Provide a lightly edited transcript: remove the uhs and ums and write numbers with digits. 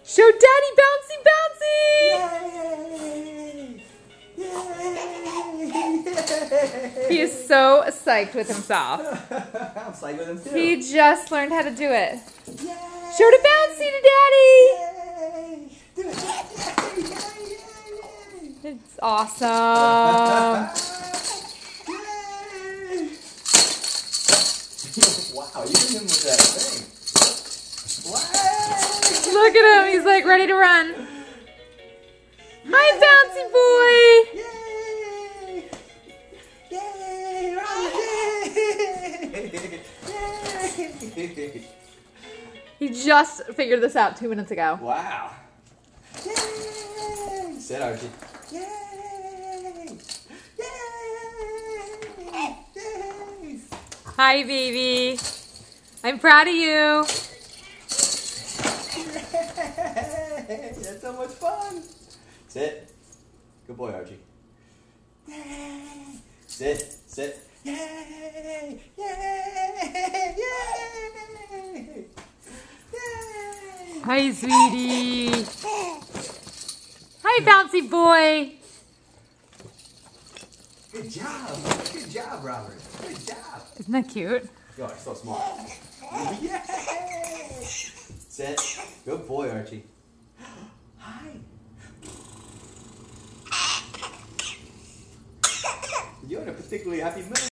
Show Daddy bouncy bouncy! Yay! Yay! He is so psyched with himself. I'm psyched with him too. He just learned how to do it. Yay! Show the bouncy to Daddy! Yay! Do it! Yay! Yay! Yay! It's awesome. Yay! Wow, you hit him with that thing. Wow! Look at him. He's like ready to run. Hi, bouncy boy. Yay! Yay! Yay! Yay! He just figured this out 2 minutes ago. Wow! Yay! Sit, Archie. Yay! Yay! Yay! Hi, baby. I'm proud of you. That's so much fun. Sit. Good boy, Archie. Yay! Sit. Sit. Yay! Yay! Yay! Yay! Hi, sweetie. Hi, bouncy boy. Good job. Good job, Robert. Good job. Isn't that cute? You are so smart. Yay! Sit. Good boy, Archie. Hi. You're in a particularly happy mood.